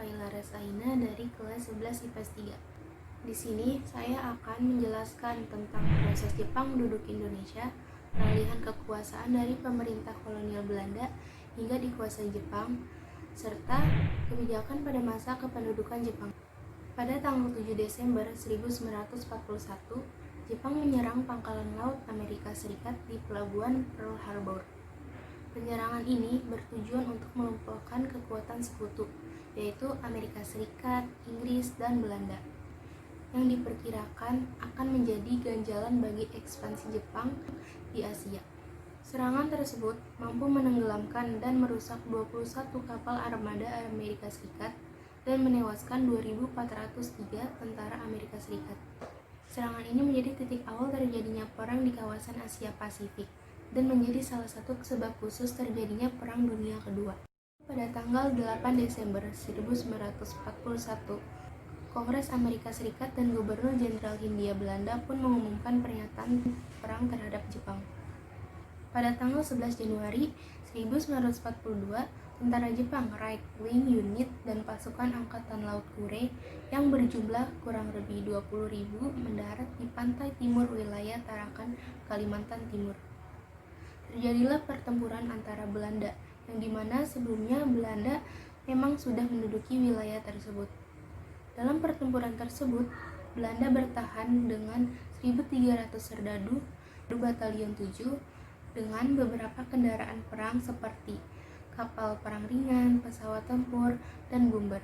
Faila Resaina dari kelas 11 IPS 3. Di sini saya akan menjelaskan tentang proses Jepang menduduk Indonesia, peralihan kekuasaan dari pemerintah kolonial Belanda hingga dikuasai Jepang, serta kebijakan pada masa kependudukan Jepang. Pada tanggal 7 Desember 1941, Jepang menyerang pangkalan laut Amerika Serikat di pelabuhan Pearl Harbor. Penyerangan ini bertujuan untuk melumpuhkan kekuatan sekutu, yaitu Amerika Serikat, Inggris, dan Belanda, yang diperkirakan akan menjadi ganjalan bagi ekspansi Jepang di Asia. Serangan tersebut mampu menenggelamkan dan merusak 21 kapal armada Amerika Serikat dan menewaskan 2.403 tentara Amerika Serikat. Serangan ini menjadi titik awal terjadinya perang di kawasan Asia Pasifik dan menjadi salah satu sebab khusus terjadinya Perang Dunia Kedua. Pada tanggal 8 Desember 1941, Kongres Amerika Serikat dan Gubernur Jenderal Hindia Belanda pun mengumumkan pernyataan perang terhadap Jepang. Pada tanggal 11 Januari 1942, tentara Jepang Right Wing Unit dan pasukan Angkatan Laut Kure yang berjumlah kurang lebih 20.000 mendarat di pantai timur wilayah Tarakan, Kalimantan Timur. Terjadilah pertempuran antara Belanda, yang dimana sebelumnya Belanda memang sudah menduduki wilayah tersebut. Dalam pertempuran tersebut, Belanda bertahan dengan 1.300 serdadu Batalion 7 dengan beberapa kendaraan perang seperti kapal perang ringan, pesawat tempur, dan bomber.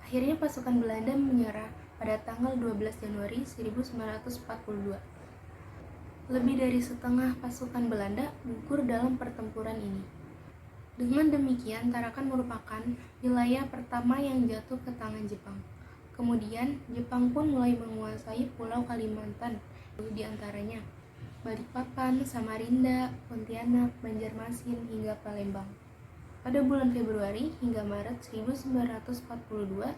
Akhirnya pasukan Belanda menyerah pada tanggal 12 Januari 1942. Lebih dari setengah pasukan Belanda gugur dalam pertempuran ini. Dengan demikian, Tarakan merupakan wilayah pertama yang jatuh ke tangan Jepang. Kemudian, Jepang pun mulai menguasai Pulau Kalimantan, di antaranya Balikpapan, Samarinda, Pontianak, Banjarmasin, hingga Palembang. Pada bulan Februari hingga Maret 1942,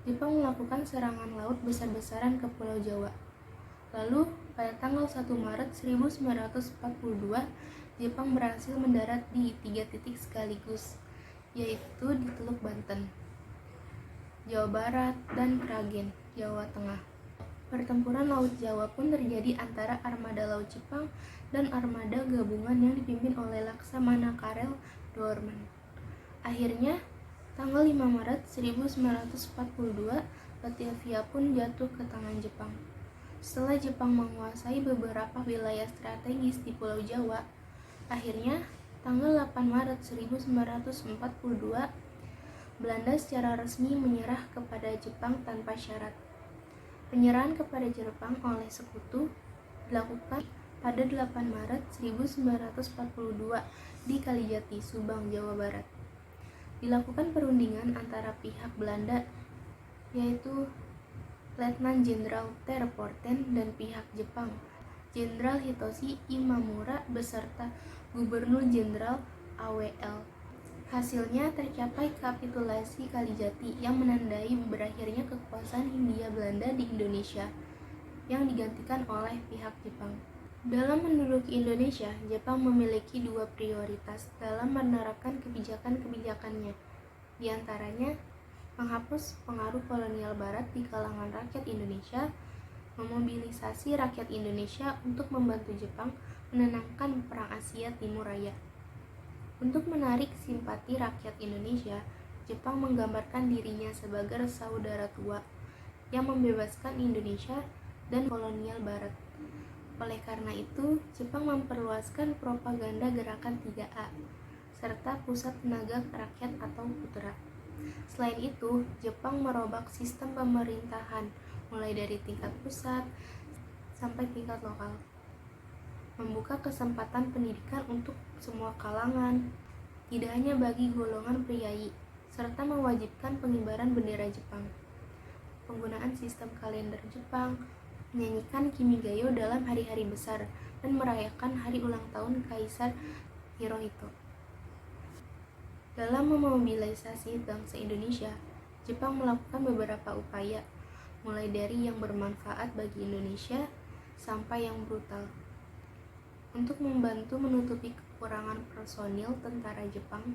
Jepang melakukan serangan laut besar-besaran ke Pulau Jawa. Lalu, pada tanggal 1 Maret 1942, Jepang berhasil mendarat di 3 titik sekaligus, yaitu di Teluk Banten, Jawa Barat, dan Kragen, Jawa Tengah. Pertempuran Laut Jawa pun terjadi antara armada Laut Jepang dan armada gabungan yang dipimpin oleh Laksamana Karel Doorman. Akhirnya, tanggal 5 Maret 1942, Batavia pun jatuh ke tangan Jepang. Setelah Jepang menguasai beberapa wilayah strategis di Pulau Jawa, akhirnya tanggal 8 Maret 1942, Belanda secara resmi menyerah kepada Jepang tanpa syarat. Penyerahan kepada Jepang oleh sekutu dilakukan pada 8 Maret 1942 di Kalijati, Subang, Jawa Barat. Dilakukan perundingan antara pihak Belanda, yaitu Letnan Jenderal Terporten, dan pihak Jepang, Jenderal Hitoshi Imamura beserta Gubernur Jenderal AWL. Hasilnya tercapai kapitulasi Kalijati yang menandai berakhirnya kekuasaan Hindia Belanda di Indonesia yang digantikan oleh pihak Jepang. Dalam menduduki Indonesia, Jepang memiliki 2 prioritas dalam menerapkan kebijakan-kebijakannya, di antaranya menghapus pengaruh kolonial Barat di kalangan rakyat Indonesia, memobilisasi rakyat Indonesia untuk membantu Jepang menenangkan Perang Asia Timur Raya. Untuk menarik simpati rakyat Indonesia, Jepang menggambarkan dirinya sebagai saudara tua yang membebaskan Indonesia dan kolonial Barat. Oleh karena itu, Jepang memperluaskan propaganda gerakan 3A, serta pusat tenaga rakyat atau Putra. Selain itu, Jepang merombak sistem pemerintahan mulai dari tingkat pusat sampai tingkat lokal, membuka kesempatan pendidikan untuk semua kalangan, tidak hanya bagi golongan priai, serta mewajibkan pengibaran bendera Jepang, penggunaan sistem kalender Jepang, menyanyikan Kimigayo dalam hari-hari besar, dan merayakan hari ulang tahun Kaisar Hirohito. Dalam memobilisasi bangsa Indonesia, Jepang melakukan beberapa upaya, mulai dari yang bermanfaat bagi Indonesia sampai yang brutal. Untuk membantu menutupi kekurangan personil tentara Jepang,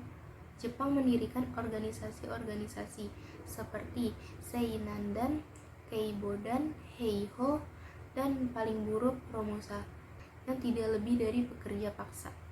Jepang mendirikan organisasi-organisasi seperti Seinandan, Keibodan, Heiho, dan paling buruk Romosa yang tidak lebih dari pekerja paksa.